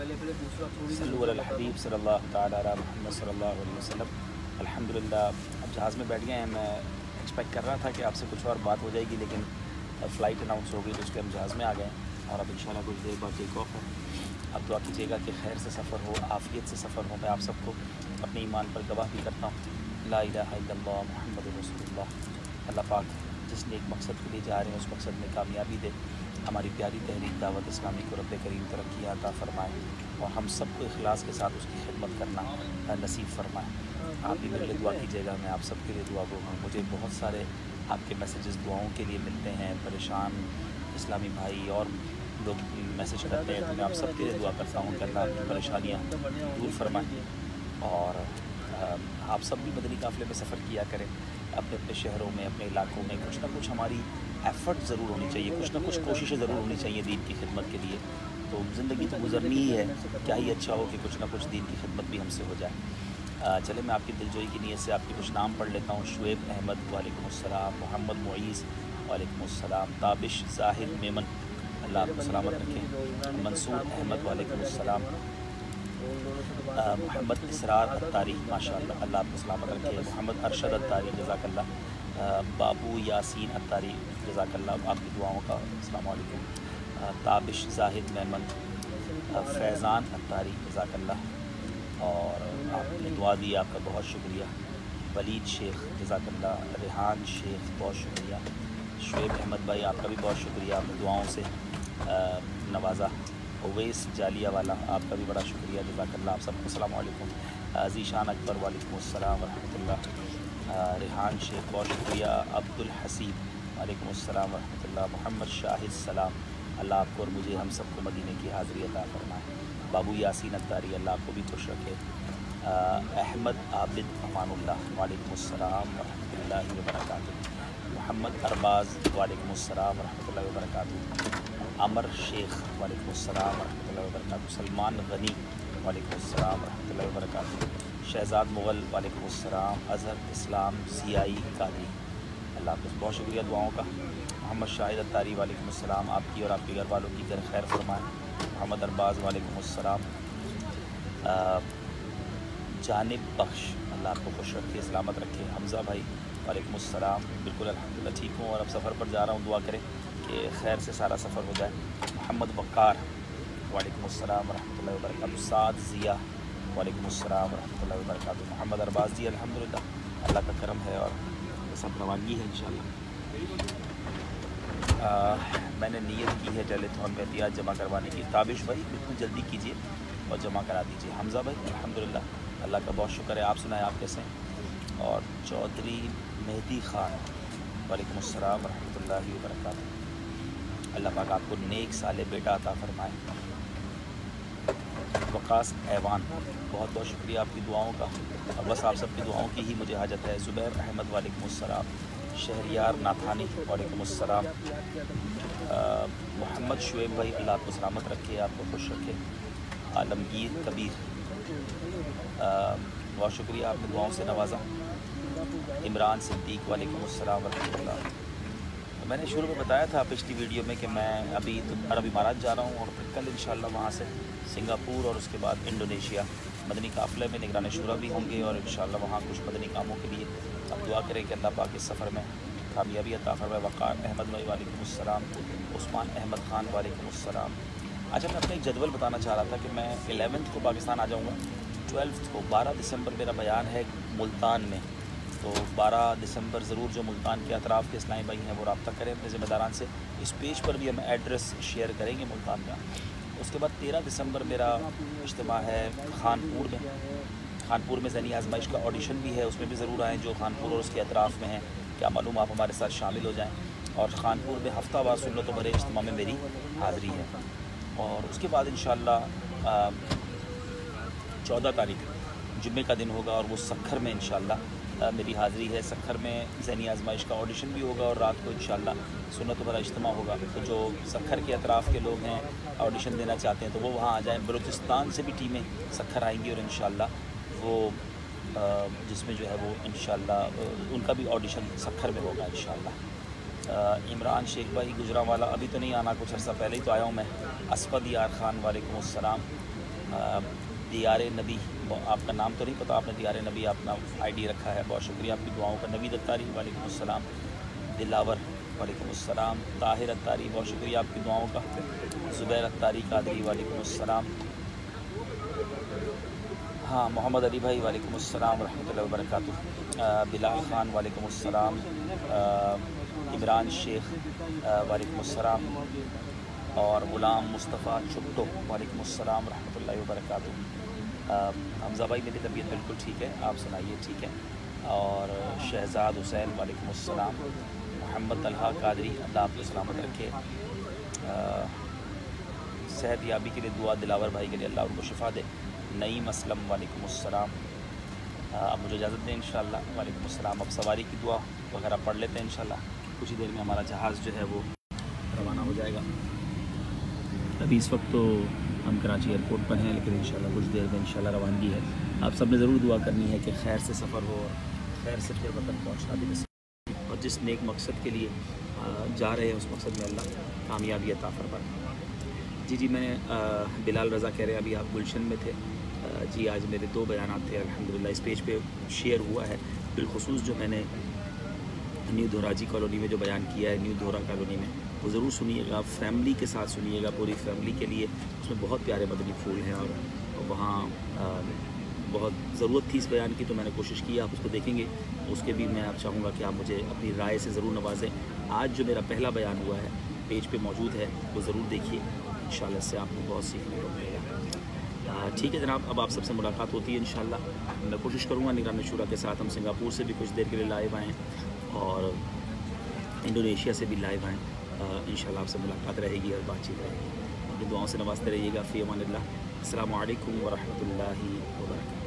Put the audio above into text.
सल्लल्लाहु अलैहि हबीब सल्लल्लाहु ताला अला मुहम्मद सल्लल्लाहु अलैहि वसल्लम। अल्हम्दुलिल्लाह अब जहाज़ में बैठ गए हैं। मैं एक्सपेक्ट कर रहा था कि आपसे कुछ और बात हो जाएगी, लेकिन फ़्लाइट अनाउंस हो गई तो इसलिए हम जहाज़ में आ गए और अब इंशाल्लाह कुछ देर बाद टेक ऑफ है। अब दुआ कीजिएगा कि खैर से सफ़र हो, आफ़ियत से सफ़र हो। मैं आप सबको अपने ईमान पर गवाह भी करता हूँ, ला इलाहा इल्लल्लाह मुहम्मदुर रसूलुल्लाह। अल्लाह पाक जिस नेक मकसद के लिए जा रहे हैं उस मकसद में कामयाबी दे। हमारी प्यारी तहरीक दावत इस्लामी को रब्बे करीम तरक्की अता फ़रमाए और हम सबको इखलास के साथ उसकी खिदमत करना नसीब फ़रमाए। आप भी मेरे लिए दुआ कीजिएगा, मैं आप सबके लिए दुआ गो हूँ। मुझे बहुत सारे आपके मैसेजेस दुआओं के लिए मिलते हैं, परेशान इस्लामी भाई और लोग मैसेज करते हैं, तो मैं आप सबके लिए दुआ करता हूँ कि अल्लाह आपकी परेशानियाँ दूर फरमाए। और आप सब भी मदनी काफ़िले में सफ़र किया करें, अपने अपने शहरों में, अपने इलाकों में कुछ ना कुछ हमारी एफ़र्ट ज़रूर होनी चाहिए, कुछ ना कुछ कोशिशें ज़रूर होनी चाहिए दीन की खिदमत के लिए। तो ज़िंदगी तो गुजरनी ही है, क्या ही अच्छा हो कि कुछ ना कुछ दीन की खिदमत भी हमसे हो जाए। चले मैं आपकी दिलजोई की नीयत से आपके कुछ नाम पढ़ लेता हूँ। शुएब अहमद वालेकुम अस्सलाम, मोहम्मद मुईज़ वालेकुम अस्सलाम, ताबिश ज़ाहिद मेमन अल्लाह आपको सलामत रखें, मंसूर अहमद वालेकुम अस्सलाम, मोहम्मद इसरार अत्तारी माशाअल्लाह अल्लाह आपको सलामत रखे, मोहम्मद अरशद अत्तारी जज़ाकल्लाह, बाबू यासीन अत्तारी जज़ाकल्लाह आपकी दुआओं का अस्सलाम वालेकुम, ताबिश ज़ाहिद मेमन, फैज़ान अत्तारी जज़ाकल्लाह और आपने दुआ दी, आपका बहुत शुक्रिया। वलीद शेख जज़ाकल्लाह, रेहान शेख बहुत शुक्रिया, शुएब अहमद भाई आपका भी बहुत शुक्रिया, आपने दुआओं से नवाज़ा। ओवैस जालिया वाला आपका भी बड़ा शुक्रिया, जज़ाकल्लाह। आप सबको अस्सलाम वालेकुम। ज़ीशान अकबर वालेकुम अस्सलाम व रहमतुल्लाह, रेहान शेख बहुत शुक्रिया, अब्दुल हसीब वालेकुम अस्सलाम व रहमतुल्लाह, मोहम्मद शाहिद सलाम अल्लाह आपको और मुझे हम सबको मदीने की हाज़िरी अता फरमाए। बाबू यासीन अत्तारी अल्लाह आपको भी खुश रखे। अहमद आबिद अमानुल्लाह वालेकुम अस्सलाम व रहमतुल्लाहि व बरकातुहू, मोहम्मद अरबाज़ वालेकुम अस्सलाम व रहमतुल्लाहि व बरकातुहू, अमर शेख वालेकुम अस्सलाम व रहमतुल्लाहि व बरकातुहू, सलमान गनी वालेकुम अस्सलाम व रहमतुल्लाहि व बरकातुहू, शहज़ाद मुग़ल वालेकुम अस्सलाम, अज़हर इस्लाम सियाई कादरी अल्लाह आपको बहुत शुक्रिया दुआओं का। मोहम्मद शाहिद अत्तारी वालेकुम अस्सलाम, आपकी और आपके घर वालों की घर खैर फरमाएँ। मोहम्मद अरबाज़ वालेकुम अस्सलाम, जानिब बख्श अल्लाह आपको खुश रखे, सलामत रखे। हमज़ा भाई वालेकुम अस्सलाम, बिल्कुल अल्हम्दुलिल्लाह ठीक हूँ और अब सफ़र पर जा रहा हूँ, दुआ करें कि खैर से सारा सफ़र हो जाए। मोहम्मद वक़ार वालेकुम अस्सलाम व रहमतुल्लाहि व बरकातुहू, साद ज़िया वालेकुम अस्सलाम व रहमतुल्लाहि व बरकातुहू, मोहम्मद अरबाज़ जी अल्हम्दुलिल्लाह अल्लाह का करम है और सब रवानगी है इंशाअल्लाह। मैंने नीयत की है टेलीथॉन में एहतियात जमा करवाने की। ताबिश भाई बिल्कुल जल्दी कीजिए और जमा करा दीजिए। हमज़ा भाई अल्हम्दुलिल्लाह अल्लाह का बहुत शुक्र है, आप सुनाएं आप कैसे हैं। और चौधरी मेहदी ख़ान वालेकुम अस्सलाम व रहमतुल्लाहि व बरकातुहू, अल्लाह पाक आपको नेक साले बेटा अता फरमाए। वक़ास ऐवान बहुत बहुत शुक्रिया आपकी दुआओं का और बस आप सबकी दुआओं की ही मुझे हाजत है। ज़ुबैर अहमद वालेकुम अस्सलाम, शहरियार नाथानी वालेकुम अस्सलाम, मोहम्मद शुएब भाई अल्लाह आपको सलामत रखे, आपको खुश रखे। आलमगीर कबीर बहुत शुक्रिया, आपने दुआओं से नवाजा। इमरान सिद्दीक़ वालेकुम अस्सलाम व रहमतुल्लाह। मैंने शुरू में बताया था पिछली वीडियो में कि मैं अभी तो अरब इमारात जा रहा हूँ और फिर कल इंशाअल्लाह वहाँ से सिंगापुर और उसके बाद इंडोनेशिया मदनी काफ़िले में निगरान शुरा भी होंगे और इंशाअल्लाह वहाँ कुछ मदनी कामों के लिए अब दुआ करें कि अल्लाह पाक इस सफ़र में कामयाबी अता फरमाए। वक़ार अहमद भाई वालेकुम अस्सलाम, उस्मान अहमद ख़ान वालेकुम अस्सलाम। अच्छा मैं अपना एक जदवल बताना चाह रहा था कि मैं 11th को पाकिस्तान आ जाऊँगा, 12th को 12 दिसंबर मेरा बयान है मुल्तान में, तो 12 दिसंबर ज़रूर जो मुल्तान के अतराफ़ के इस्लामी भाई हैं वो रब्ता करें अपने ज़िम्मेदारान से। इस पेज पर भी हम एड्रेस शेयर करेंगे मुल्तान का। उसके बाद 13 दिसंबर मेरा इज्तिमा है खानपुर में। खानपुर में ज़हनी आजमाइश का ऑडिशन भी है, उसमें भी ज़रूर आएँ जो खानपुर और उसके अतराफ़ में हैं, क्या मालूम आप हमारे साथ शामिल हो जाएँ। और खानपुर में हफ्तावार सुन्नत भरे इज्तिमा में मेरी हाज़िरी है। और उसके बाद इंशाअल्लाह 14 तारीख जुम्मे का दिन होगा और वो सखर में इंशाअल्लाह मेरी हाज़िरी है। सखर में ज़हनी आजमाइश का ऑडिशन भी होगा और रात को इंशाअल्लाह सुन्नत भरा इज्तिमा होगा। तो जो सखर के अतराफ़ के लोग हैं ऑडिशन देना चाहते हैं तो वो वहाँ आ जाएँ। बलूचिस्तान से भी टीमें सखर आएंगी और इंशाअल्लाह वो जिसमें जो है वो इंशाअल्लाह उनका भी ऑडिशन सखर में होगा इंशाअल्लाह। इमरान शेख भाई गुजरांवाला अभी तो नहीं आना, कुछ अर्सा पहले ही तो आया हूँ मैं। असफद यार ख़ान वालेकुम अस्सलाम, दियार नबी, आपका नाम तो नहीं पता, आपने दियार नबी अपना आईडी रखा है, बहुत शुक्रिया आपकी दुआओं का। नवीद अत्तारी वालेकुम अस्सलाम। दिलावर वालेकुम अस्सलाम। ताहिर अत्तारी बहुत शुक्रिया आपकी दुआओं का। ज़ुबैर अत्तारी कादरी वालेकुम अस्सलाम। हाँ, मोहम्मद अली भाई वालेकुम अस्सलाम रहमतुल्लाहि व बरकातुहू। बिलाल ख़ान वालेकुम अस्सलाम। इमरान शेख वालेकुम अस्सलाम। और ग़ुलाम मुस्तफ़ा चुट्टो वालेकुम अस्सलाम रहमतुल्लाहि व बरकातुहू। हमज़ा भाई मेरी तबीयत बिल्कुल ठीक है, आप सुनाइए ठीक है। और शहज़ाद हुसैन वालेकुम अस्सलाम। मोहम्मद तलहा कादरी अल्लाह आपको सलामत रखे। सेहत याबी के लिए दुआ, दिलावर भाई के लिए अल्लाह उनको शिफा दे। नईम असलम वालेकुम अस्सलाम। अब मुझे इजाज़त दें इंशाअल्लाह। वालेकुम अस्सलाम। अब सवारी की दुआ वगैरह पढ़ लेते हैं इंशाअल्लाह। कुछ ही देर में हमारा जहाज़ जो है वो रवाना हो जाएगा। अभी इस वक्त तो हम कराची एयरपोर्ट पर हैं, लेकिन इंशाअल्लाह कुछ देर में इंशाअल्लाह रवानगी है। आप सब ने ज़रूर दुआ करनी है कि खैर से सफ़र हो और खैर से फिर वतन पहुँचना भी नसीब, और जिस नेक मकसद के लिए जा रहे हैं उस मकसद में अल्लाह कामयाबी अता फरमाए। जी मैंने बिलाल रज़ा कह रहे हैं अभी आप गुलशन में थे। जी आज मेरे 2 बयानात थे अल्हम्दुलिल्लाह इस पेज पे शेयर हुआ है। बिलखुसूस जो मैंने न्यू दोराजी कॉलोनी में जो बयान किया है, न्यू दोरा कॉलोनी में, वो ज़रूर सुनिएगा, फैमिली के साथ सुनिएगा, पूरी फैमिली के लिए। उसमें बहुत प्यारे मदनी फूल हैं और वहाँ बहुत ज़रूरत थी इस बयान की, तो मैंने कोशिश की। आप उसको देखेंगे, उसके भी मैं आप चाहूँगा कि आप मुझे अपनी राय से ज़रूर नवाजें। आज जो मेरा पहला बयान हुआ है पेज पे मौजूद है, वो ज़रूर देखिए, इंशाअल्लाह इससे आपको बहुत सीखने को मिलेगा। ठीक है जनाब, अब आप सबसे मुलाकात होती है इंशाअल्लाह। मैं कोशिश करूँगा निगरान शुरा के साथ हम सिंगापुर से भी कुछ देर के लिए लाइव आएँ और इंडोनेशिया से भी लाइव आएँ। इंशाअल्लाह आपसे मुलाकात रहेगी और बातचीत रहेगी। अपनी दुआओं से नवाजते रहिएगा। फ़ी अमानिल्लाह। अस्सलामु अलैकुम व रहमतुल्लाहि व बरकातुहू।